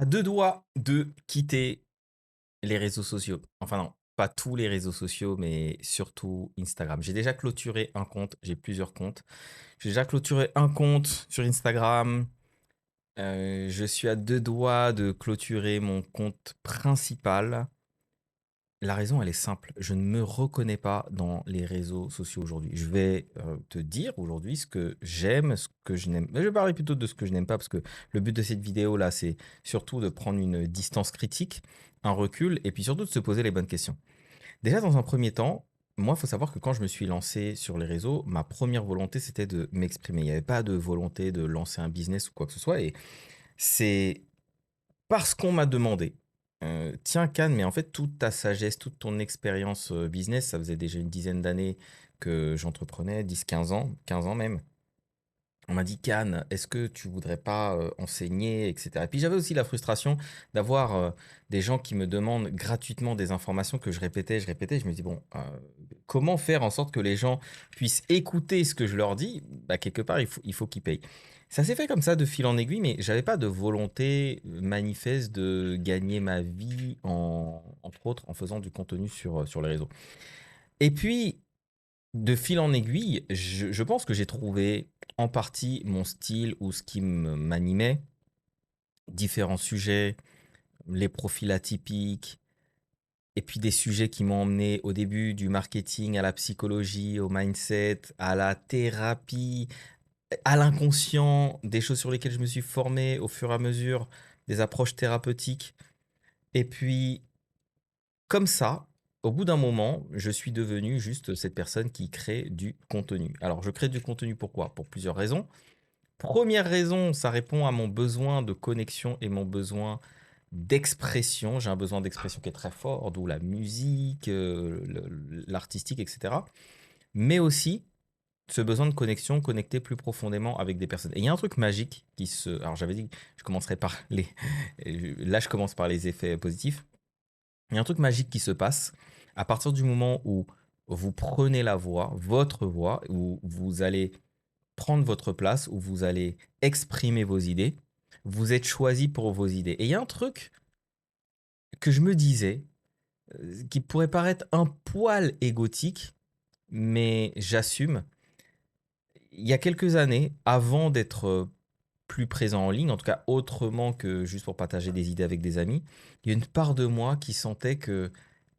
À 2 doigts de quitter les réseaux sociaux. Enfin non, pas tous les réseaux sociaux, mais surtout Instagram. J'ai déjà clôturé un compte, j'ai plusieurs comptes. J'ai déjà clôturé un compte sur Instagram. Je suis à 2 doigts de clôturer mon compte principal. La raison, elle est simple. Je ne me reconnais pas dans les réseaux sociaux aujourd'hui. Je vais te dire aujourd'hui ce que j'aime, ce que je n'aime. Mais je vais parler plutôt de ce que je n'aime pas parce que le but de cette vidéo-là, c'est surtout de prendre une distance critique, un recul et puis surtout de se poser les bonnes questions. Déjà, dans un premier temps, moi, il faut savoir que quand je me suis lancé sur les réseaux, ma première volonté, c'était de m'exprimer. Il n'y avait pas de volonté de lancer un business ou quoi que ce soit. Et c'est parce qu'on m'a demandé, «Tiens Cannes, mais en fait toute ta sagesse, toute ton expérience, business», ça faisait déjà une dizaine d'années que j'entreprenais, 10, 15 ans, 15 ans même. On m'a dit: «Cannes, est-ce que tu voudrais pas, enseigner?» et cetera. Et puis j'avais aussi la frustration d'avoir, des gens qui me demandent gratuitement des informations que je répétais, je répétais. Je me dis: «Bon, comment faire en sorte que les gens puissent écouter ce que je leur dis?» Bah, quelque part, il faut qu'ils payent. Ça s'est fait comme ça de fil en aiguille, mais j'avais pas de volonté, manifeste de gagner ma vie entre autres, en faisant du contenu sur les réseaux. Et puis de fil en aiguille, je pense que j'ai trouvé en partie mon style ou ce qui m'animait, différents sujets, les profils atypiques, et puis des sujets qui m'ont emmené au début du marketing à la psychologie, au mindset, à la thérapie, à l'inconscient, des choses sur lesquelles je me suis formé au fur et à mesure, des approches thérapeutiques. Et puis, comme ça, au bout d'un moment, je suis devenu juste cette personne qui crée du contenu. Alors, je crée du contenu pourquoi? Pour plusieurs raisons. Première raison, ça répond à mon besoin de connexion et mon besoin d'expression. J'ai un besoin d'expression qui est très fort, d'où la musique, l'artistique, etc. Mais aussi ce besoin de connexion, connecter plus profondément avec des personnes. Et il y a un truc magique qui se... Alors j'avais dit que je commencerais par les... Là, je commence par les effets positifs. Il y a un truc magique qui se passe à partir du moment où vous prenez la voix, votre voix, où vous allez prendre votre place, où vous allez exprimer vos idées. Vous êtes choisi pour vos idées. Et il y a un truc que je me disais, qui pourrait paraître un poil égotique, mais j'assume. Il y a quelques années, avant d'être plus présent en ligne, en tout cas autrement que juste pour partager des idées avec des amis, il y a une part de moi qui sentait que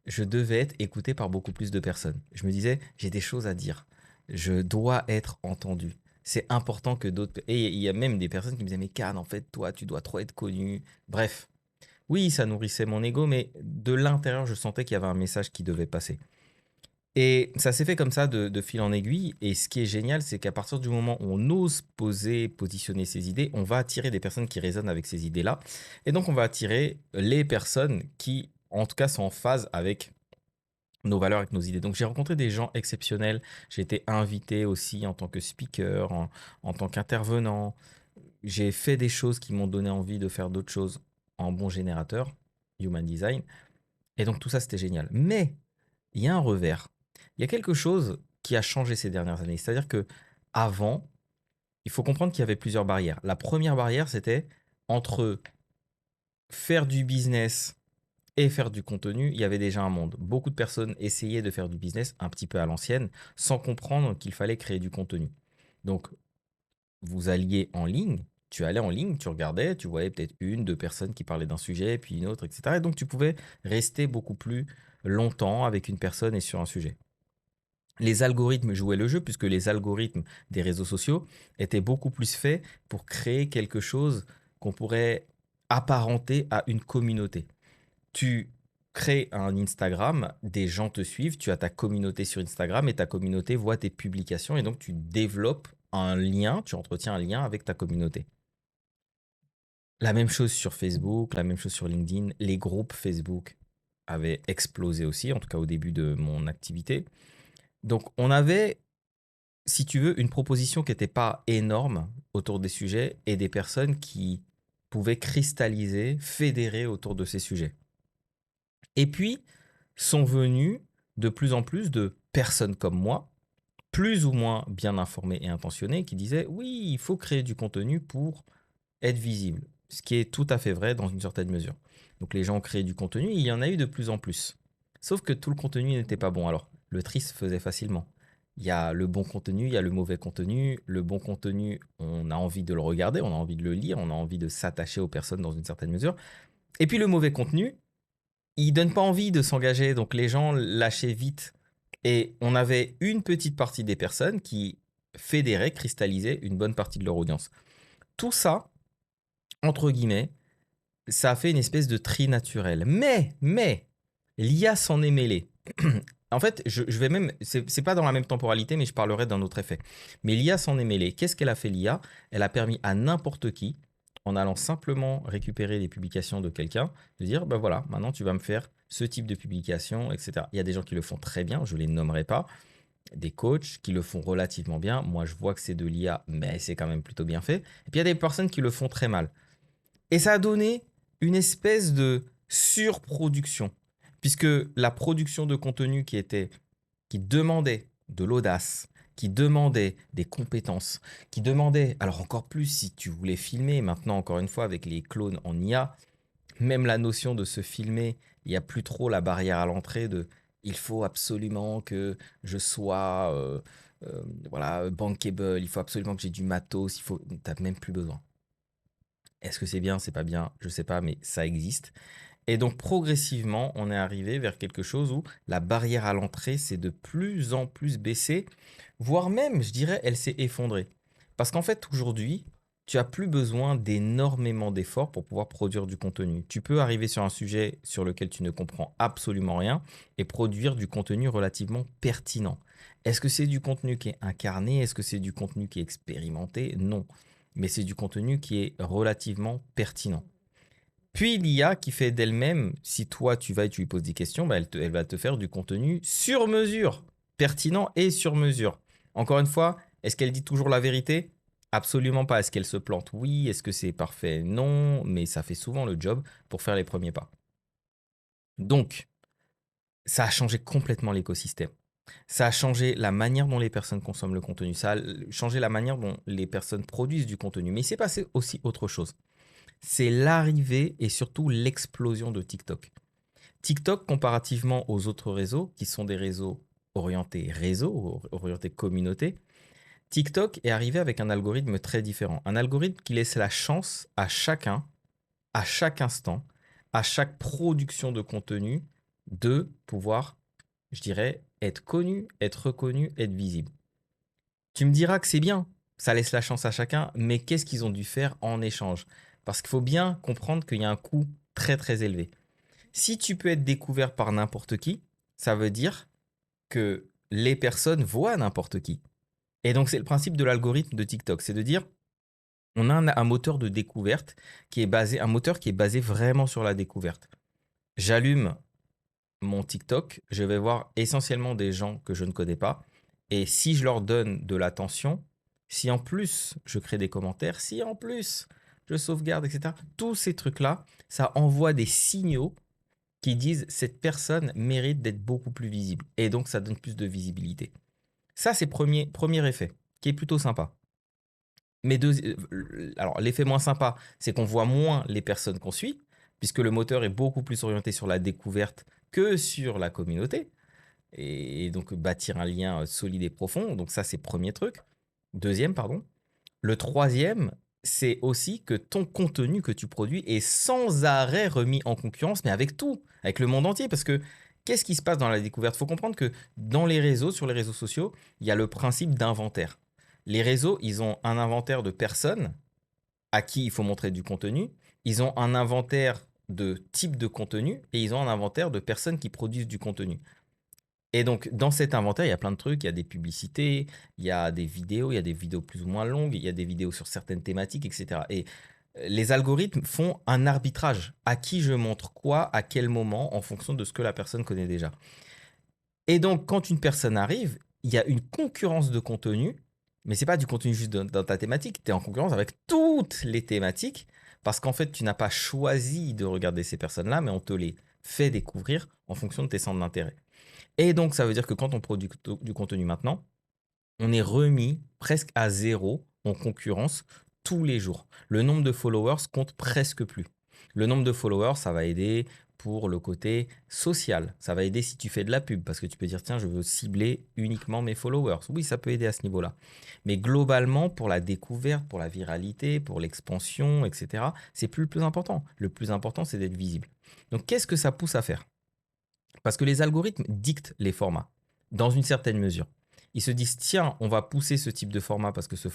je devais être écouté par beaucoup plus de personnes. Je me disais, j'ai des choses à dire. Je dois être entendu. C'est important que d'autres... Et il y a même des personnes qui me disaient, mais Can, en fait, toi, tu dois trop être connu. Bref, oui, ça nourrissait mon ego, mais de l'intérieur, je sentais qu'il y avait un message qui devait passer. Et ça s'est fait comme ça de fil en aiguille. Et ce qui est génial, c'est qu'à partir du moment où on ose poser, positionner ses idées, on va attirer des personnes qui résonnent avec ces idées-là. Et donc, on va attirer les personnes qui, en tout cas, sont en phase avec nos valeurs, avec nos idées. Donc, j'ai rencontré des gens exceptionnels. J'ai été invité aussi en tant que speaker, en tant qu'intervenant. J'ai fait des choses qui m'ont donné envie de faire d'autres choses en bon générateur, human design. Et donc, tout ça, c'était génial. Mais il y a un revers. Il y a quelque chose qui a changé ces dernières années. C'est-à-dire que avant, il faut comprendre qu'il y avait plusieurs barrières. La première barrière, c'était entre faire du business et faire du contenu, il y avait déjà un monde. Beaucoup de personnes essayaient de faire du business un petit peu à l'ancienne, sans comprendre qu'il fallait créer du contenu. Donc, vous alliez en ligne, tu allais en ligne, tu regardais, tu voyais peut-être une, deux personnes qui parlaient d'un sujet, puis une autre, etc. Et donc, tu pouvais rester beaucoup plus longtemps avec une personne et sur un sujet. Les algorithmes jouaient le jeu puisque les algorithmes des réseaux sociaux étaient beaucoup plus faits pour créer quelque chose qu'on pourrait apparenter à une communauté. Tu crées un Instagram, des gens te suivent, tu as ta communauté sur Instagram et ta communauté voit tes publications et donc tu développes un lien, tu entretiens un lien avec ta communauté. La même chose sur Facebook, la même chose sur LinkedIn. Les groupes Facebook avaient explosé aussi, en tout cas au début de mon activité. Donc on avait, si tu veux, une proposition qui n'était pas énorme autour des sujets et des personnes qui pouvaient cristalliser, fédérer autour de ces sujets. Et puis, sont venus de plus en plus de personnes comme moi, plus ou moins bien informées et intentionnées, qui disaient oui, il faut créer du contenu pour être visible. ce qui est tout à fait vrai dans une certaine mesure. Donc les gens ont créé du contenu, il y en a eu de plus en plus. Sauf que tout le contenu n'était pas bon. Alors, le tri se faisait facilement. Il y a le bon contenu, il y a le mauvais contenu. Le bon contenu, on a envie de le regarder, on a envie de le lire, on a envie de s'attacher aux personnes dans une certaine mesure. Et puis le mauvais contenu, il donne pas envie de s'engager, donc les gens lâchaient vite. Et on avait une petite partie des personnes qui fédéraient, cristallisaient une bonne partie de leur audience. Tout ça, entre guillemets, ça a fait une espèce de tri naturel. Mais, l'IA s'en est mêlée. En fait, je vais même, c'est pas dans la même temporalité, mais je parlerai d'un autre effet. Mais l'IA s'en est mêlée. Qu'est-ce qu'elle a fait l'IA? Elle a permis à n'importe qui, en allant simplement récupérer les publications de quelqu'un, de dire, ben voilà, maintenant tu vas me faire ce type de publication, etc. Il y a des gens qui le font très bien, je les nommerai pas, des coachs qui le font relativement bien. Moi, je vois que c'est de l'IA, mais c'est quand même plutôt bien fait. Et puis il y a des personnes qui le font très mal. Et ça a donné une espèce de surproduction, puisque la production de contenu qui demandait de l'audace, qui demandait des compétences, qui demandait, alors encore plus si tu voulais filmer, maintenant encore une fois avec les clones en IA, même la notion de se filmer, il n'y a plus trop la barrière à l'entrée de il faut absolument que je sois voilà, bankable, il faut absolument que j'ai du matos, tu n'as même plus besoin. Est-ce que c'est bien, c'est pas bien? Je sais pas, mais ça existe. Et donc progressivement, on est arrivé vers quelque chose où la barrière à l'entrée s'est de plus en plus baissée, voire même, je dirais, elle s'est effondrée. Parce qu'en fait, aujourd'hui, tu as plus besoin d'énormément d'efforts pour pouvoir produire du contenu. Tu peux arriver sur un sujet sur lequel tu ne comprends absolument rien et produire du contenu relativement pertinent. Est-ce que c'est du contenu qui est incarné? Est-ce que c'est du contenu qui est expérimenté? Non. Mais c'est du contenu qui est relativement pertinent. Puis l'IA qui fait d'elle-même, si toi tu vas et tu lui poses des questions, bah, elle va te faire du contenu sur mesure, pertinent et sur mesure. Encore une fois, est-ce qu'elle dit toujours la vérité? Absolument pas. Est-ce qu'elle se plante? Oui. Est-ce que c'est parfait? Non. Mais ça fait souvent le job pour faire les premiers pas. Donc, ça a changé complètement l'écosystème. Ça a changé la manière dont les personnes consomment le contenu. Ça a changé la manière dont les personnes produisent du contenu. Mais il s'est passé aussi autre chose. C'est l'arrivée et surtout l'explosion de TikTok. TikTok, comparativement aux autres réseaux, qui sont des réseaux, orientés communauté, TikTok est arrivé avec un algorithme très différent. Un algorithme qui laisse la chance à chacun, à chaque instant, à chaque production de contenu, de pouvoir, je dirais, être connu, être reconnu, être visible. Tu me diras que c'est bien, ça laisse la chance à chacun, mais qu'est-ce qu'ils ont dû faire en échange? Parce qu'il faut bien comprendre qu'il y a un coût très très élevé. Si tu peux être découvert par n'importe qui, ça veut dire que les personnes voient n'importe qui. Et donc c'est le principe de l'algorithme de TikTok, c'est de dire on a un moteur de découverte un moteur qui est basé vraiment sur la découverte. J'allume mon TikTok, je vais voir essentiellement des gens que je ne connais pas. Et si je leur donne de l'attention, si en plus je crée des commentaires, si en plus je sauvegarde, etc., tous ces trucs-là, ça envoie des signaux qui disent cette personne mérite d'être beaucoup plus visible. Et donc ça donne plus de visibilité. Ça, c'est premier effet, qui est plutôt sympa. Mais alors, l'effet moins sympa, c'est qu'on voit moins les personnes qu'on suit, puisque le moteur est beaucoup plus orienté sur la découverte que sur la communauté. Et donc, bâtir un lien solide et profond. Donc, ça, c'est premier truc. Deuxième, pardon. Le troisième, c'est aussi que ton contenu que tu produis est sans arrêt remis en concurrence, mais avec tout, avec le monde entier. Parce que qu'est-ce qui se passe dans la découverte? Il faut comprendre que dans les réseaux, sur les réseaux sociaux, il y a le principe d'inventaire. Les réseaux, ils ont un inventaire de personnes à qui il faut montrer du contenu. Ils ont un inventaire de type de contenu et ils ont un inventaire de personnes qui produisent du contenu. Et donc, dans cet inventaire, il y a plein de trucs. Il y a des publicités, il y a des vidéos plus ou moins longues, il y a des vidéos sur certaines thématiques, etc. Et les algorithmes font un arbitrage. À qui je montre quoi, à quel moment, en fonction de ce que la personne connaît déjà. Et donc, quand une personne arrive, il y a une concurrence de contenu, mais c'est pas du contenu juste dans ta thématique. Tu es en concurrence avec toutes les thématiques, parce qu'en fait, tu n'as pas choisi de regarder ces personnes-là, mais on te les fait découvrir en fonction de tes centres d'intérêt. Et donc, ça veut dire que quand on produit du contenu maintenant, on est remis presque à zéro en concurrence tous les jours. Le nombre de followers compte presque plus. Le nombre de followers, ça va aider pour le côté social. Ça va aider si tu fais de la pub, parce que tu peux dire, tiens, je veux cibler uniquement mes followers. Oui, ça peut aider à ce niveau-là. Mais globalement, pour la découverte, pour la viralité, pour l'expansion, etc., c'est plus le plus important. Le plus important, c'est d'être visible. Donc, qu'est-ce que ça pousse à faire? Parce que les algorithmes dictent les formats, dans une certaine mesure. Ils se disent, tiens, on va pousser ce type de format parce que ce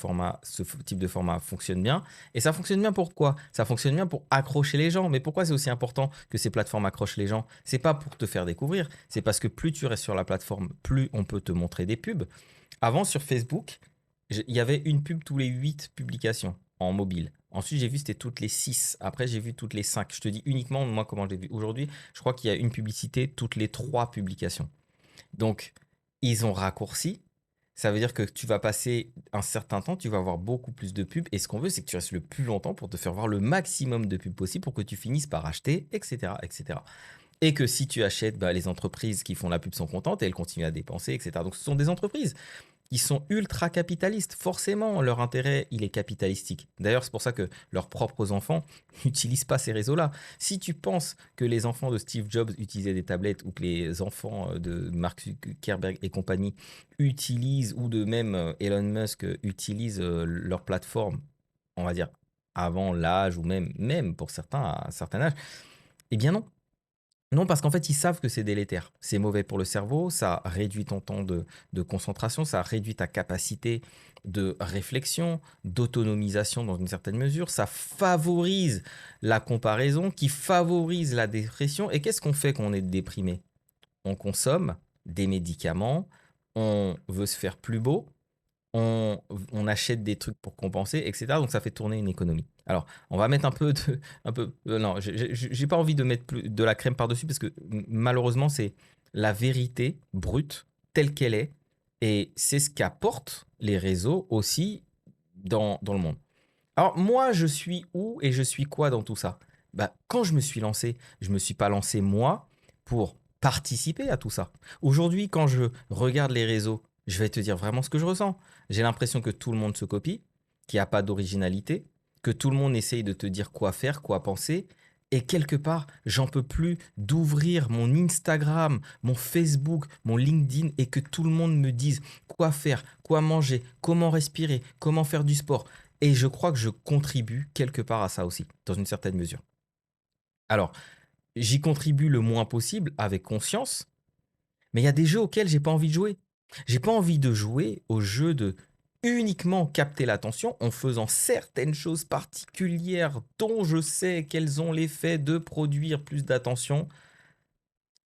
type de format fonctionne bien. Et ça fonctionne bien pourquoi? Ça fonctionne bien pour accrocher les gens. Mais pourquoi c'est aussi important que ces plateformes accrochent les gens? C'est pas pour te faire découvrir, c'est parce que plus tu restes sur la plateforme, plus on peut te montrer des pubs. Avant, sur Facebook, il y avait une pub tous les 8 publications en mobile. Ensuite, j'ai vu c'était toutes les 6. Après, j'ai vu toutes les 5. Je te dis uniquement, moi, comment je l'ai vu. Aujourd'hui, je crois qu'il y a une publicité toutes les 3 publications. Donc, ils ont raccourci. Ça veut dire que tu vas passer un certain temps, tu vas avoir beaucoup plus de pubs. Et ce qu'on veut, c'est que tu restes le plus longtemps pour te faire voir le maximum de pubs possible pour que tu finisses par acheter, etc., etc. Et que si tu achètes, bah, les entreprises qui font la pub sont contentes et elles continuent à dépenser, etc. Donc, ce sont des entreprises. Ils sont ultra capitalistes. Forcément, leur intérêt, il est capitalistique. D'ailleurs, c'est pour ça que leurs propres enfants n'utilisent pas ces réseaux-là. Si tu penses que les enfants de Steve Jobs utilisaient des tablettes ou que les enfants de Mark Zuckerberg et compagnie utilisent, ou de même Elon Musk utilisent leur plateforme, on va dire, avant l'âge ou même pour certains à un certain âge, eh bien non. Non, parce qu'en fait, ils savent que c'est délétère. C'est mauvais pour le cerveau, ça réduit ton temps de concentration, ça réduit ta capacité de réflexion, d'autonomisation dans une certaine mesure, ça favorise la comparaison, qui favorise la dépression. Et qu'est-ce qu'on fait quand on est déprimé? On consomme des médicaments, on veut se faire plus beau, on, on achète des trucs pour compenser, etc. Donc ça fait tourner une économie. Alors, on va mettre un peu de, non, j'ai pas envie de mettre de la crème par-dessus parce que malheureusement, c'est la vérité brute telle qu'elle est et c'est ce qu'apportent les réseaux aussi dans le monde. Alors, moi, je suis où et je suis quoi dans tout ça? Bah, quand je me suis lancé, je me suis pas lancé moi pour participer à tout ça. Aujourd'hui, quand je regarde les réseaux, je vais te dire vraiment ce que je ressens. J'ai l'impression que tout le monde se copie, qu'il n'y a pas d'originalité, que tout le monde essaye de te dire quoi faire, quoi penser. Et quelque part, j'en peux plus d'ouvrir mon Instagram, mon Facebook, mon LinkedIn et que tout le monde me dise quoi faire, quoi manger, comment respirer, comment faire du sport. Et je crois que je contribue quelque part à ça aussi, dans une certaine mesure. Alors, j'y contribue le moins possible, avec conscience, mais il y a des jeux auxquels j'ai pas envie de jouer. J'ai pas envie de jouer aux jeux de uniquement capter l'attention en faisant certaines choses particulières dont je sais qu'elles ont l'effet de produire plus d'attention.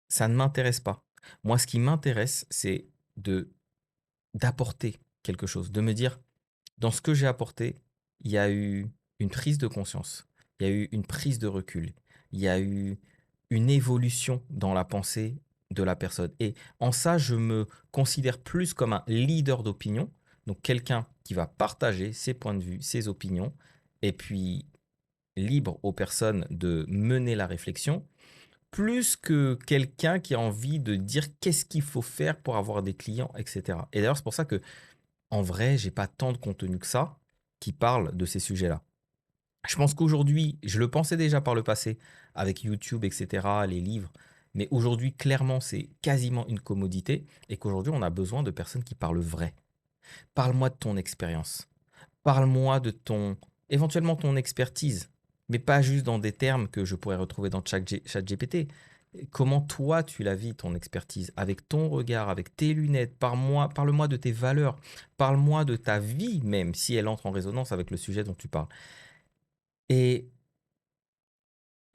Ça ne m'intéresse pas. Moi, ce qui m'intéresse, c'est de d'apporter quelque chose, de me dire, dans ce que j'ai apporté, il y a eu une prise de conscience, il y a eu une prise de recul, il y a eu une évolution dans la pensée de la personne. Et en ça, je me considère plus comme un leader d'opinion, donc quelqu'un qui va partager ses points de vue, ses opinions, et puis libre aux personnes de mener la réflexion, plus que quelqu'un qui a envie de dire qu'est-ce qu'il faut faire pour avoir des clients, etc. Et d'ailleurs, c'est pour ça que en vrai, j'ai pas tant de contenu que ça qui parle de ces sujets-là. Je pense qu'aujourd'hui, je le pensais déjà par le passé avec YouTube, etc., les livres, mais aujourd'hui, clairement, c'est quasiment une commodité et qu'aujourd'hui, on a besoin de personnes qui parlent vrai. Parle-moi de ton expérience. Parle-moi de éventuellement ton expertise, mais pas juste dans des termes que je pourrais retrouver dans ChatGPT. Comment toi tu la vis, ton expertise, avec ton regard, avec tes lunettes, parle-moi de tes valeurs, parle-moi de ta vie même, si elle entre en résonance avec le sujet dont tu parles. Et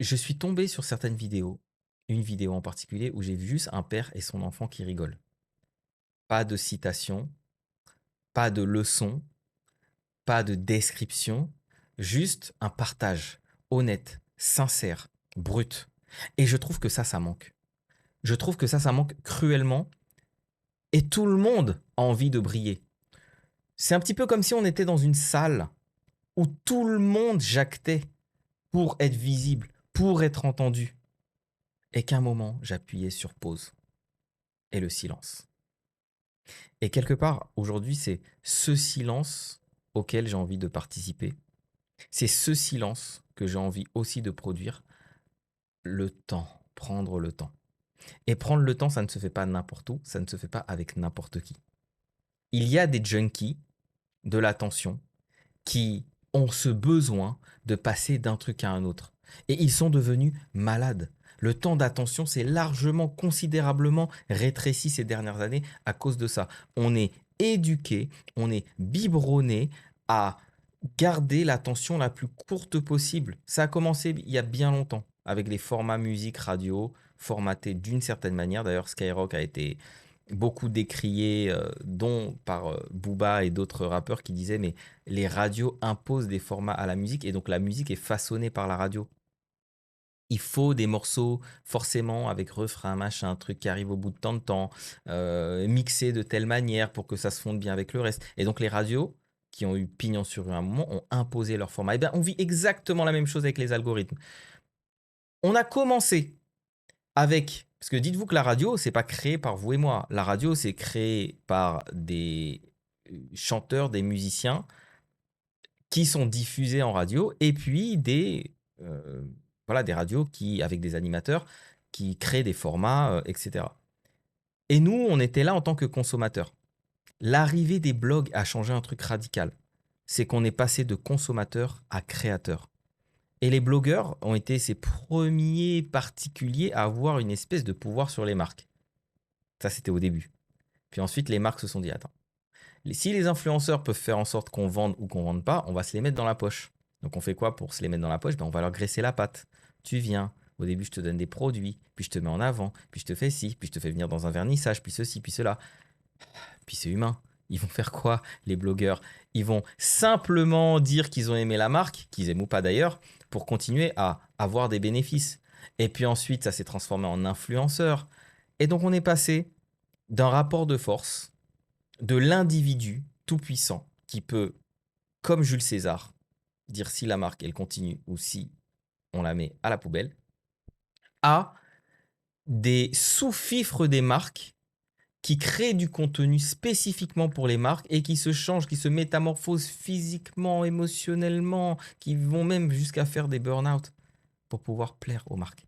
je suis tombé sur certaines vidéos, une vidéo en particulier où j'ai vu juste un père et son enfant qui rigolent. Pas de citation, pas de leçon, pas de description, juste un partage honnête, sincère, brut. Et je trouve que ça manque. Je trouve que ça manque cruellement et tout le monde a envie de briller. C'est un petit peu comme si on était dans une salle où tout le monde jactait pour être visible, pour être entendu. Et qu'à un moment, j'appuyais sur pause et le silence. Et quelque part, aujourd'hui, c'est ce silence auquel j'ai envie de participer C'est ce silence que j'ai envie aussi de produire, le temps, prendre le temps. Et prendre le temps, ça ne se fait pas n'importe où, ça ne se fait pas avec n'importe qui. Il y a des junkies de l'attention qui ont ce besoin de passer d'un truc à un autre. Et ils sont devenus malades. Le temps d'attention s'est largement, considérablement rétréci ces dernières années à cause de ça. On est éduqué, on est biberonné à garder l'attention la plus courte possible. Ça a commencé il y a bien longtemps avec les formats musique radio formatés d'une certaine manière. D'ailleurs, Skyrock a été beaucoup décrié, dont par Booba et d'autres rappeurs qui disaient mais les radios imposent des formats à la musique et donc la musique est façonnée par la radio. Il faut des morceaux forcément avec refrain, machin, un truc qui arrive au bout de tant de temps, mixé de telle manière pour que ça se fonde bien avec le reste. Et donc les radios qui ont eu pignon sur rue à un moment ont imposé leur format. Et bien on vit exactement la même chose avec les algorithmes. On a commencé avec, parce que dites-vous que la radio, c'est pas créé par vous et moi. La radio, c'est créé par des chanteurs, des musiciens qui sont diffusés en radio, et puis voilà, des radios qui, avec des animateurs, qui créent des formats, etc. Et nous, on était là en tant que consommateurs. L'arrivée des blogs a changé un truc radical. C'est qu'on est passé de consommateurs à créateurs. Et les blogueurs ont été ces premiers particuliers à avoir une espèce de pouvoir sur les marques. Ça, c'était au début. Puis ensuite, les marques se sont dit, attends, si les influenceurs peuvent faire en sorte qu'on vende ou qu'on vende pas, on va se les mettre dans la poche. Donc on fait quoi pour se les mettre dans la poche? Ben, on va leur graisser la patte. Tu viens, au début je te donne des produits, puis je te mets en avant, puis je te fais ci, puis je te fais venir dans un vernissage, puis ceci, puis cela. Puis c'est humain. Ils vont faire quoi, les blogueurs? Ils vont simplement dire qu'ils ont aimé la marque, qu'ils aiment ou pas d'ailleurs, pour continuer à avoir des bénéfices. Et puis ensuite, ça s'est transformé en influenceur. Et donc on est passé d'un rapport de force de l'individu tout-puissant qui peut, comme Jules César, dire si la marque elle continue ou si on la met à la poubelle, à des sous-fifres des marques qui créent du contenu spécifiquement pour les marques et qui se changent, qui se métamorphosent physiquement, émotionnellement, qui vont même jusqu'à faire des burn-out pour pouvoir plaire aux marques.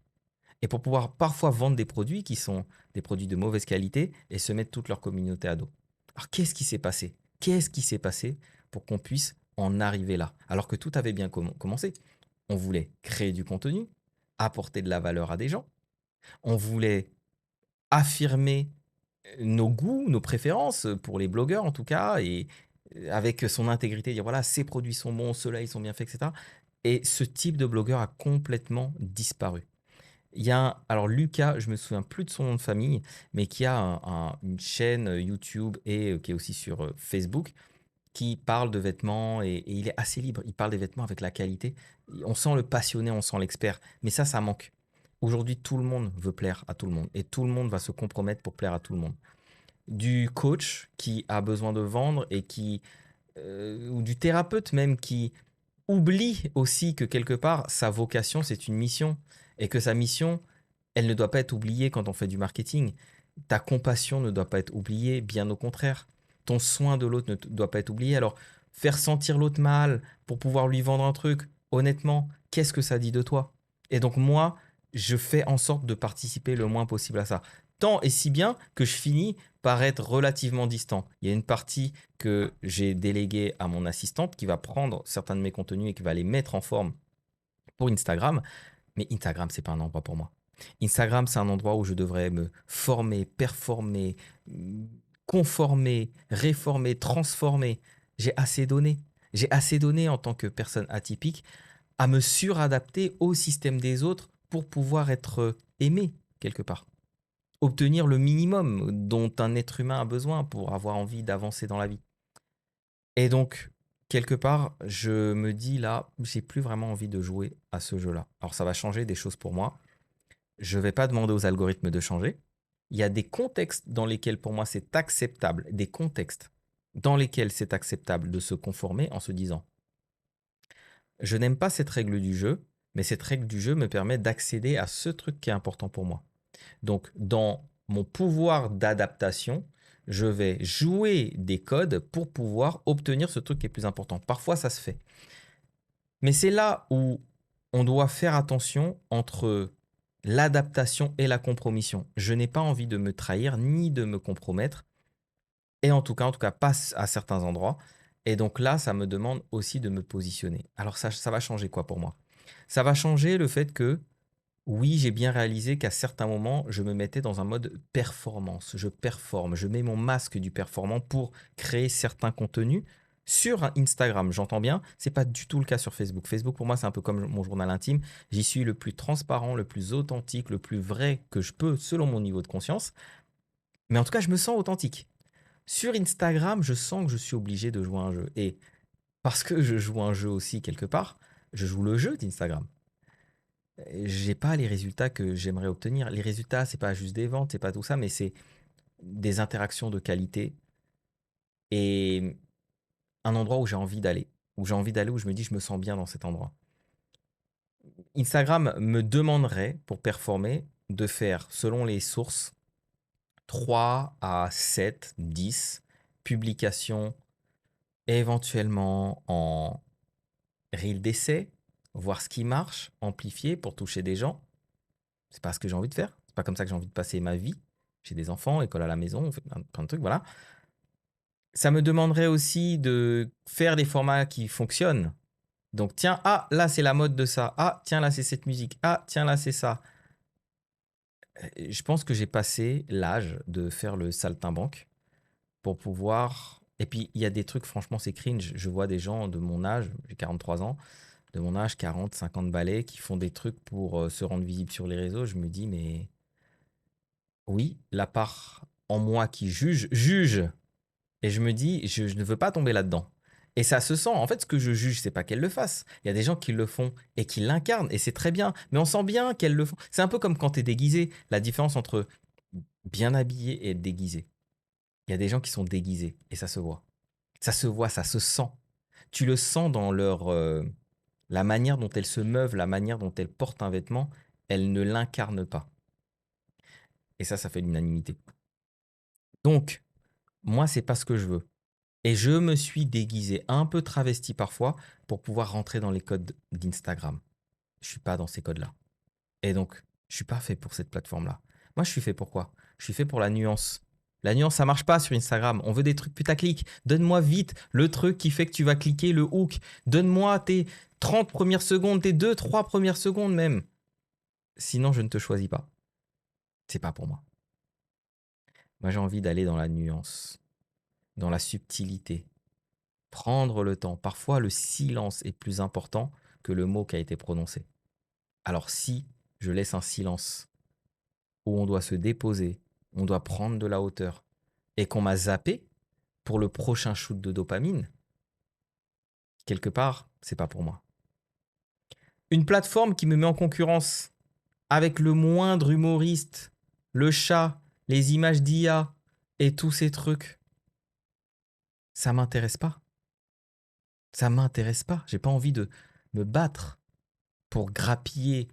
Et pour pouvoir parfois vendre des produits qui sont des produits de mauvaise qualité et se mettre toute leur communauté à dos. Alors qu'est-ce qui s'est passé? Qu'est-ce qui s'est passé pour qu'on puisse en arriver là? Alors que tout avait bien commencé. On voulait créer du contenu, apporter de la valeur à des gens. On voulait affirmer nos goûts, nos préférences, pour les blogueurs en tout cas, et avec son intégrité, dire voilà, ces produits sont bons, ceux-là, ils sont bien faits, etc. Et ce type de blogueur a complètement disparu. Il y a alors Lucas, je me souviens plus de son nom de famille, mais qui a une chaîne YouTube et qui est aussi sur Facebook, qui parle de vêtements et il est assez libre. Il parle des vêtements avec la qualité. On sent le passionné, on sent l'expert. Mais ça manque. Aujourd'hui, tout le monde veut plaire à tout le monde et tout le monde va se compromettre pour plaire à tout le monde. Du coach qui a besoin de vendre et ou du thérapeute même qui oublie aussi que quelque part, sa vocation, c'est une mission et que sa mission, elle ne doit pas être oubliée quand on fait du marketing. Ta compassion ne doit pas être oubliée, bien au contraire. Ton soin de l'autre ne doit pas être oublié. Alors, faire sentir l'autre mal pour pouvoir lui vendre un truc, honnêtement, qu'est-ce que ça dit de toi? Et donc, moi, je fais en sorte de participer le moins possible à ça. Tant et si bien que je finis par être relativement distant. Il y a une partie que j'ai déléguée à mon assistante qui va prendre certains de mes contenus et qui va les mettre en forme pour Instagram. Mais Instagram, c'est pas un endroit pour moi. Instagram, c'est un endroit où je devrais me former, performer, conformer, réformer, transformer. J'ai assez donné. J'ai assez donné en tant que personne atypique à me suradapter au système des autres pour pouvoir être aimé quelque part. Obtenir le minimum dont un être humain a besoin pour avoir envie d'avancer dans la vie. Et donc, quelque part, je me dis là, j'ai plus vraiment envie de jouer à ce jeu-là. Alors, ça va changer des choses pour moi. Je ne vais pas demander aux algorithmes de changer. Il y a des contextes dans lesquels pour moi c'est acceptable, des contextes dans lesquels c'est acceptable de se conformer en se disant je n'aime pas cette règle du jeu, mais cette règle du jeu me permet d'accéder à ce truc qui est important pour moi. Donc, dans mon pouvoir d'adaptation, je vais jouer des codes pour pouvoir obtenir ce truc qui est plus important. Parfois, ça se fait. Mais c'est là où on doit faire attention entre l'adaptation et la compromission. Je n'ai pas envie de me trahir ni de me compromettre, et en tout cas pas à certains endroits. Et donc là, ça me demande aussi de me positionner. Alors ça va changer quoi pour moi? Ça va changer le fait que oui, j'ai bien réalisé qu'à certains moments, je me mettais dans un mode performance. Je performe, je mets mon masque du performant pour créer certains contenus sur Instagram. J'entends bien, c'est pas du tout le cas sur Facebook. Facebook, pour moi, c'est un peu comme mon journal intime. J'y suis le plus transparent, le plus authentique, le plus vrai que je peux selon mon niveau de conscience. Mais en tout cas, je me sens authentique. Sur Instagram, je sens que je suis obligé de jouer un jeu. Et parce que je joue un jeu aussi quelque part, je joue le jeu d'Instagram. J'ai pas les résultats que j'aimerais obtenir. Les résultats, c'est pas juste des ventes, c'est pas tout ça, mais c'est des interactions de qualité et un endroit où j'ai envie d'aller. Où j'ai envie d'aller, où je me dis, je me sens bien dans cet endroit. Instagram me demanderait, pour performer, de faire, selon les sources, 3 à 7, 10 publications, éventuellement en reel d'essai, voir ce qui marche, amplifier pour toucher des gens. C'est pas ce que j'ai envie de faire. C'est pas comme ça que j'ai envie de passer ma vie. J'ai des enfants, école à la maison, on fait plein de trucs, voilà. Ça me demanderait aussi de faire des formats qui fonctionnent. Donc, tiens, ah, là, c'est la mode de ça. Ah, tiens, là, c'est cette musique. Ah, tiens, là, c'est ça. Je pense que j'ai passé l'âge de faire le saltimbanque pour pouvoir. Et puis, il y a des trucs, franchement, c'est cringe. Je vois des gens de mon âge, j'ai 43 ans, de mon âge, 40, 50 balais, qui font des trucs pour se rendre visible sur les réseaux. Je me dis, mais oui, la part en moi qui juge, juge. Et je me dis, je ne veux pas tomber là-dedans. Et ça se sent. En fait, ce que je juge, c'est pas qu'elle le fasse. Il y a des gens qui le font et qui l'incarnent, et c'est très bien. Mais on sent bien qu'elles le font. C'est un peu comme quand tu es déguisé. La différence entre bien habillé et être déguisé. Il y a des gens qui sont déguisés, et ça se voit. Ça se voit, ça se sent. Tu le sens dans la manière dont elles se meuvent, la manière dont elles portent un vêtement. Elles ne l'incarnent pas. Et ça fait l'unanimité. Donc, moi, c'est pas ce que je veux. Et je me suis déguisé, un peu travesti parfois, pour pouvoir rentrer dans les codes d'Instagram. Je suis pas dans ces codes-là. Et donc, je suis pas fait pour cette plateforme-là. Moi, je suis fait pour quoi? Je suis fait pour la nuance. La nuance, ça marche pas sur Instagram. On veut des trucs putaclic. Donne-moi vite le truc qui fait que tu vas cliquer le hook. Donne-moi tes 30 premières secondes, tes 2, 3 premières secondes même. Sinon, je ne te choisis pas. C'est pas pour moi. Moi, j'ai envie d'aller dans la nuance, dans la subtilité. Prendre le temps. Parfois, le silence est plus important que le mot qui a été prononcé. Alors si je laisse un silence où on doit se déposer, on doit prendre de la hauteur, et qu'on m'a zappé pour le prochain shoot de dopamine, quelque part, c'est pas pour moi. Une plateforme qui me met en concurrence avec le moindre humoriste, le chat, les images d'IA et tous ces trucs, ça m'intéresse pas. Ça m'intéresse pas. J'ai pas envie de me battre pour grappiller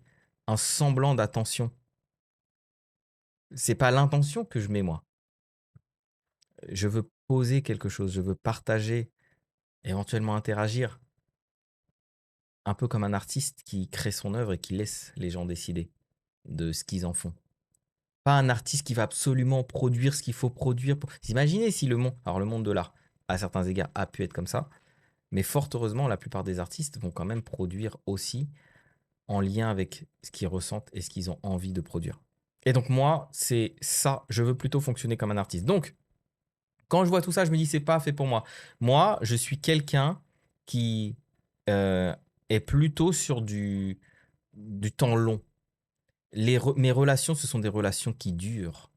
un semblant d'attention. C'est pas l'intention que je mets moi. Je veux poser quelque chose, je veux partager, éventuellement interagir, un peu comme un artiste qui crée son œuvre et qui laisse les gens décider de ce qu'ils en font. Pas un artiste qui va absolument produire ce qu'il faut produire. Imaginez si le monde de l'art, à certains égards, a pu être comme ça, mais fort heureusement, la plupart des artistes vont quand même produire aussi en lien avec ce qu'ils ressentent et ce qu'ils ont envie de produire. Et donc moi, c'est ça, je veux plutôt fonctionner comme un artiste. Donc, quand je vois tout ça, je me dis, c'est pas fait pour moi. Moi, je suis quelqu'un qui euh, est plutôt sur du temps long. Mes relations, ce sont des relations qui durent.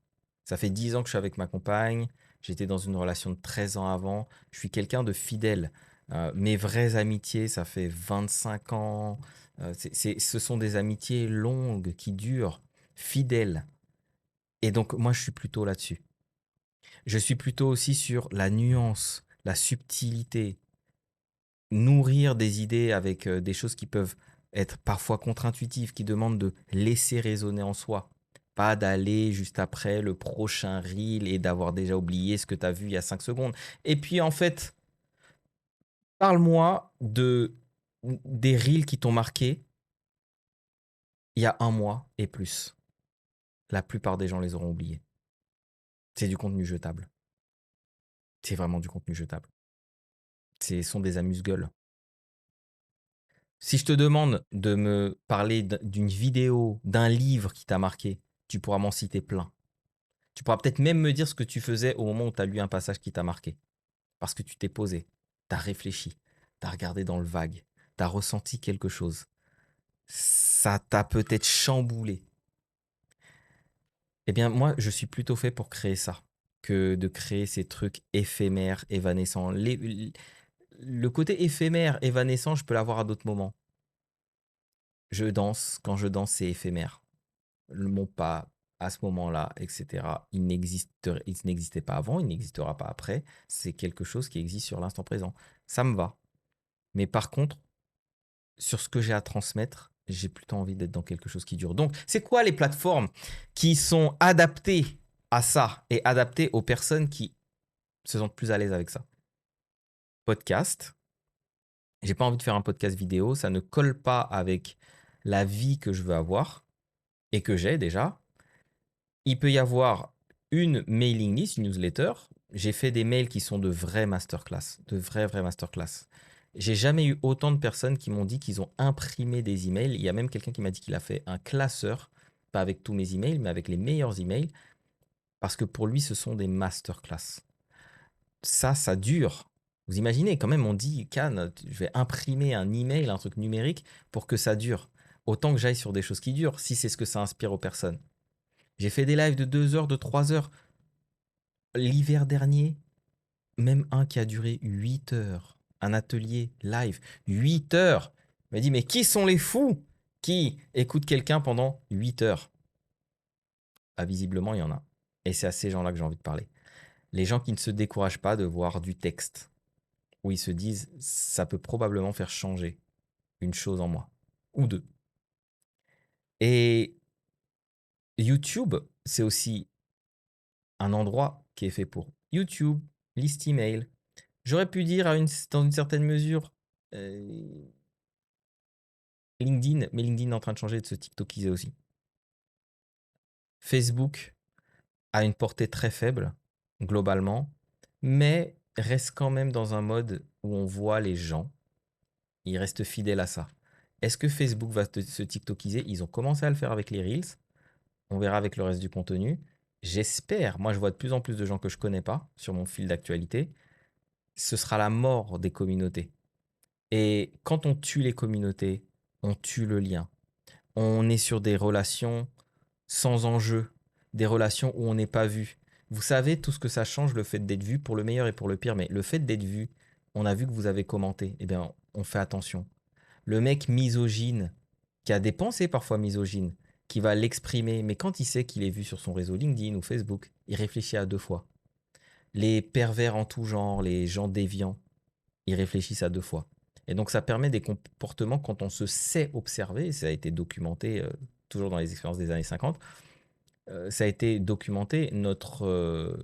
Ça fait 10 ans que je suis avec ma compagne. J'étais dans une relation de 13 ans avant. Je suis quelqu'un de fidèle. Mes vraies amitiés, ça fait 25 ans. Ce sont des amitiés longues qui durent, fidèles. Et donc, moi, je suis plutôt là-dessus. Je suis plutôt aussi sur la nuance, la subtilité, nourrir des idées avec des choses qui peuvent être parfois contre-intuitives, qui demandent de laisser résonner en soi. Pas d'aller juste après le prochain reel et d'avoir déjà oublié ce que tu as vu il y a 5 secondes. Et puis en fait, parle-moi des reels qui t'ont marqué il y a un mois et plus. La plupart des gens les auront oubliés. C'est du contenu jetable. C'est vraiment du contenu jetable. Ce sont des amuse-gueules. Si je te demande de me parler d'une vidéo, d'un livre qui t'a marqué, tu pourras m'en citer plein. Tu pourras peut-être même me dire ce que tu faisais au moment où tu as lu un passage qui t'a marqué. Parce que tu t'es posé, tu as réfléchi, tu as regardé dans le vague, tu as ressenti quelque chose. Ça t'a peut-être chamboulé. Eh bien, moi, je suis plutôt fait pour créer ça que de créer ces trucs éphémères, évanescents. Le côté éphémère, évanescent, je peux l'avoir à d'autres moments. Je danse, quand je danse, c'est éphémère. Mon pas, à ce moment-là, etc., il n'existait pas avant, il n'existera pas après. C'est quelque chose qui existe sur l'instant présent. Ça me va. Mais par contre, sur ce que j'ai à transmettre, j'ai plutôt envie d'être dans quelque chose qui dure. Donc, c'est quoi les plateformes qui sont adaptées à ça et adaptées aux personnes qui se sentent plus à l'aise avec ça? Podcast. J'ai pas envie de faire un podcast vidéo, ça ne colle pas avec la vie que je veux avoir et que j'ai déjà. Il peut y avoir une mailing list, une newsletter. J'ai fait des mails qui sont de vraies masterclass, de vraies masterclass. J'ai jamais eu autant de personnes qui m'ont dit qu'ils ont imprimé des emails. Il y a même quelqu'un qui m'a dit qu'il a fait un classeur, pas avec tous mes emails, mais avec les meilleurs emails, parce que pour lui, ce sont des masterclass. Ça dure. Vous imaginez, quand même, on dit, Cannes, je vais imprimer un email, un truc numérique, pour que ça dure. Autant que j'aille sur des choses qui durent, si c'est ce que ça inspire aux personnes. J'ai fait des lives de 2 heures, de 3 heures. L'hiver dernier, même un qui a duré 8 heures. Un atelier live, 8 heures. Il m'a dit, mais qui sont les fous qui écoutent quelqu'un pendant 8 heures? Ah, visiblement, il y en a. Et c'est à ces gens-là que j'ai envie de parler. Les gens qui ne se découragent pas de voir du texte, où ils se disent, ça peut probablement faire changer une chose en moi, ou deux. Et YouTube, c'est aussi un endroit qui est fait pour YouTube, liste email. J'aurais pu dire dans une certaine mesure euh, LinkedIn, mais LinkedIn est en train de changer et de se TikTokiser aussi. Facebook a une portée très faible, globalement, mais reste quand même dans un mode où on voit les gens. Il reste fidèle à ça. Est-ce que Facebook va se TikTokiser? Ils ont commencé à le faire avec les Reels. On verra avec le reste du contenu. J'espère, moi je vois de plus en plus de gens que je connais pas sur mon fil d'actualité. Ce sera la mort des communautés. Et quand on tue les communautés, on tue le lien. On est sur des relations sans enjeu, des relations où on n'est pas vu. Vous savez tout ce que ça change, le fait d'être vu, pour le meilleur et pour le pire, mais le fait d'être vu, on a vu que vous avez commenté, eh bien on fait attention. Le mec misogyne, qui a des pensées parfois misogynes, qui va l'exprimer, mais quand il sait qu'il est vu sur son réseau LinkedIn ou Facebook, il réfléchit à deux fois. Les pervers en tout genre, les gens déviants, ils réfléchissent à deux fois. Et donc ça permet des comportements quand on se sait observer, ça a été documenté toujours dans les expériences des années 50, ça a été documenté, notre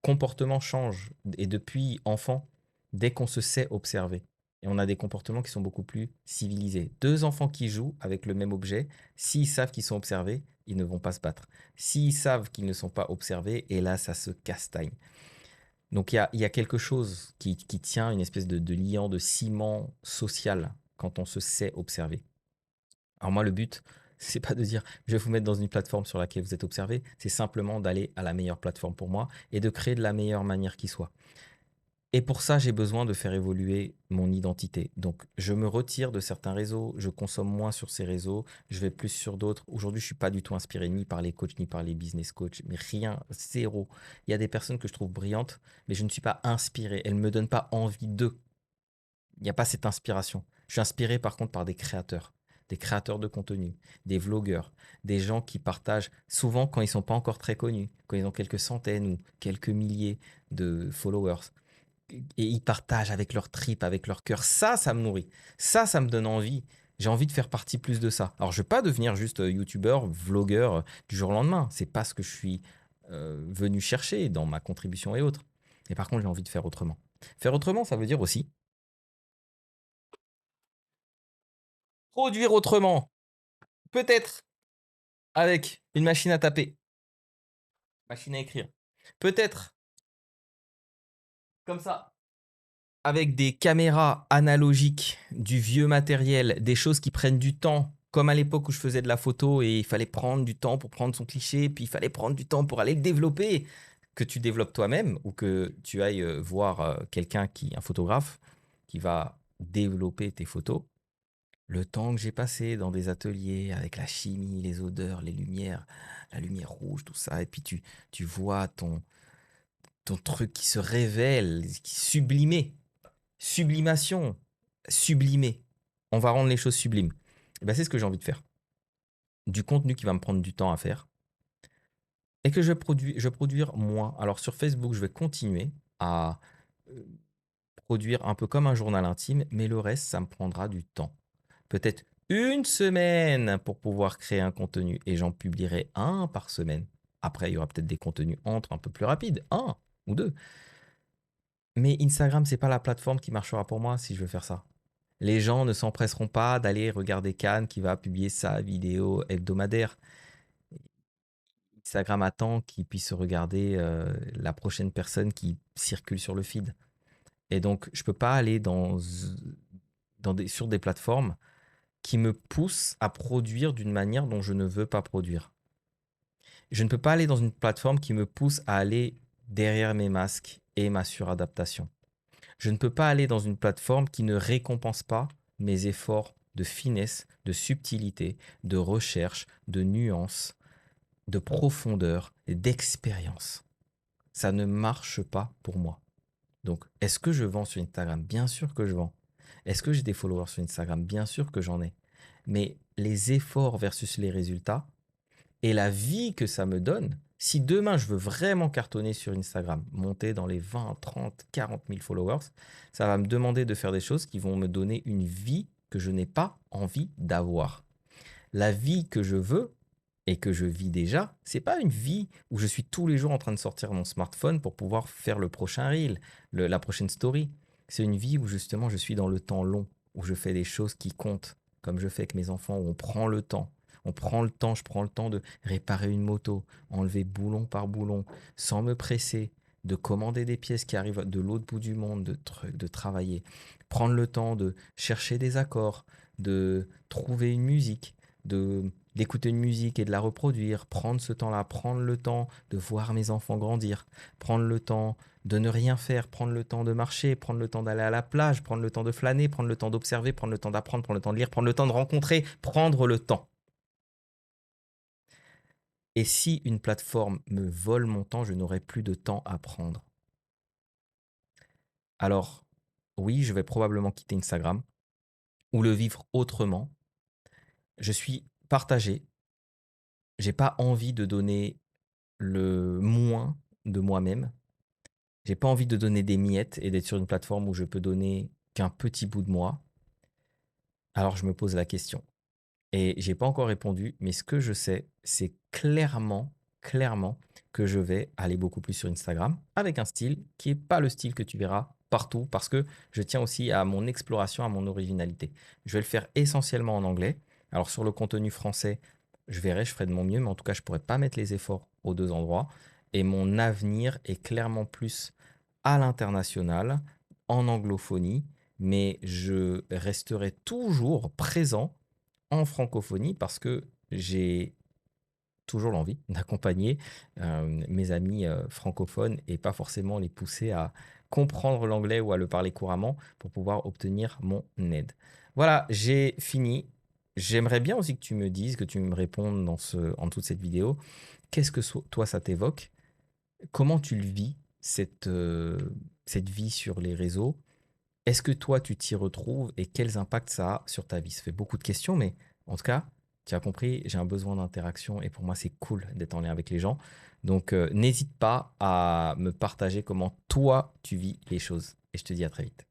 comportement change et depuis enfant, dès qu'on se sait observer. Et on a des comportements qui sont beaucoup plus civilisés. Deux enfants qui jouent avec le même objet, s'ils savent qu'ils sont observés, ils ne vont pas se battre. S'ils savent qu'ils ne sont pas observés, et là, ça se castagne. Donc il y a quelque chose qui tient une espèce de liant, de ciment social quand on se sait observer. Alors moi, le but, c'est pas de dire je vais vous mettre dans une plateforme sur laquelle vous êtes observé, c'est simplement d'aller à la meilleure plateforme pour moi et de créer de la meilleure manière qui soit. Et pour ça, j'ai besoin de faire évoluer mon identité. Donc, je me retire de certains réseaux, je consomme moins sur ces réseaux, je vais plus sur d'autres. Aujourd'hui, je suis pas du tout inspiré ni par les coachs, ni par les business coachs, mais rien, zéro. Il y a des personnes que je trouve brillantes, mais je ne suis pas inspiré. Elles ne me donnent pas envie d'eux. Il n'y a pas cette inspiration. Je suis inspiré par contre par des créateurs de contenu, des vlogueurs, des gens qui partagent souvent quand ils ne sont pas encore très connus, quand ils ont quelques centaines ou quelques milliers de followers et ils partagent avec leur trip, avec leur cœur. Ça me nourrit. Ça me donne envie. J'ai envie de faire partie plus de ça. Alors, je ne vais pas devenir juste youtubeur, vlogueur du jour au lendemain. C'est pas ce que je suis venu chercher dans ma contribution et autres. Et par contre, j'ai envie de faire autrement. Faire autrement, ça veut dire aussi Produire autrement. Peut-être avec une machine à taper, machine à écrire. Peut-être comme ça, avec des caméras analogiques, du vieux matériel, des choses qui prennent du temps, comme à l'époque où je faisais de la photo et il fallait prendre du temps pour prendre son cliché, puis il fallait prendre du temps pour aller le développer, que tu développes toi-même ou que tu ailles voir quelqu'un un photographe, qui va développer tes photos. Le temps que j'ai passé dans des ateliers avec la chimie, les odeurs, les lumières, la lumière rouge, tout ça, et puis tu vois ton truc qui se révèle, qui sublimé. Sublimation, sublimer. On va rendre les choses sublimes. Et ben, c'est ce que j'ai envie de faire. Du contenu qui va me prendre du temps à faire et que je vais produire moins. Alors sur Facebook, je vais continuer à euh, produire un peu comme un journal intime, mais le reste, ça me prendra du temps. Peut-être une semaine pour pouvoir créer un contenu et j'en publierai un par semaine. Après, il y aura peut-être des contenus entre un peu plus rapides, un ou deux. Mais Instagram, c'est pas la plateforme qui marchera pour moi si je veux faire ça. Les gens ne s'empresseront pas d'aller regarder Cannes qui va publier sa vidéo hebdomadaire. Instagram attend qu'ils puissent regarder la prochaine personne qui circule sur le feed. Et donc, je ne peux pas aller sur des plateformes qui me poussent à produire d'une manière dont je ne veux pas produire. Je ne peux pas aller dans une plateforme qui me pousse à aller derrière mes masques et ma suradaptation. Je ne peux pas aller dans une plateforme qui ne récompense pas mes efforts de finesse, de subtilité, de recherche, de nuance, de profondeur et d'expérience. Ça ne marche pas pour moi. Donc, est-ce que je vends sur Instagram? Bien sûr que je vends. Est-ce que j'ai des followers sur Instagram? Bien sûr que j'en ai. Mais les efforts versus les résultats, et la vie que ça me donne, si demain je veux vraiment cartonner sur Instagram, monter dans les 20, 30, 40 000 followers, ça va me demander de faire des choses qui vont me donner une vie que je n'ai pas envie d'avoir. La vie que je veux et que je vis déjà, c'est pas une vie où je suis tous les jours en train de sortir mon smartphone pour pouvoir faire le prochain reel, la prochaine story. C'est une vie où justement je suis dans le temps long, où je fais des choses qui comptent, comme je fais avec mes enfants, où on prend le temps. On prend le temps, je prends le temps de réparer une moto, enlever boulon par boulon, sans me presser, de commander des pièces qui arrivent de l'autre bout du monde, de travailler. Prendre le temps de chercher des accords, de trouver une musique, d'écouter une musique et de la reproduire, prendre ce temps-là, prendre le temps de voir mes enfants grandir, prendre le temps de ne rien faire, prendre le temps de marcher, prendre le temps d'aller à la plage, prendre le temps de flâner, prendre le temps d'observer, prendre le temps d'apprendre, prendre le temps de lire, prendre le temps de rencontrer, prendre le temps. Et si une plateforme me vole mon temps, je n'aurai plus de temps à prendre. Alors, oui, je vais probablement quitter Instagram ou le vivre autrement. Je suis partagé. J'ai pas envie de donner le moins de moi-même. J'ai pas envie de donner des miettes et d'être sur une plateforme où je peux donner qu'un petit bout de moi. Alors je me pose la question. Et j'ai pas encore répondu, mais ce que je sais, c'est clairement que je vais aller beaucoup plus sur Instagram avec un style qui est pas le style que tu verras partout parce que je tiens aussi à mon exploration, à mon originalité. Je vais le faire essentiellement en anglais. Alors sur le contenu français, je verrai, je ferai de mon mieux, mais en tout cas, je pourrais pas mettre les efforts aux deux endroits. Et mon avenir est clairement plus à l'international, en anglophonie, mais je resterai toujours présent en francophonie parce que j'ai toujours l'envie d'accompagner mes amis francophones et pas forcément les pousser à comprendre l'anglais ou à le parler couramment pour pouvoir obtenir mon aide. Voilà, j'ai fini. J'aimerais bien aussi que tu me dises, que tu me répondes en toute cette vidéo, qu'est-ce que toi ça t'évoque? Comment tu le vis, cette vie sur les réseaux? Est-ce que toi, tu t'y retrouves et quels impacts ça a sur ta vie? Ça fait beaucoup de questions, mais en tout cas, tu as compris, j'ai un besoin d'interaction et pour moi, c'est cool d'être en lien avec les gens. Donc, n'hésite pas à me partager comment toi, tu vis les choses. Et je te dis à très vite.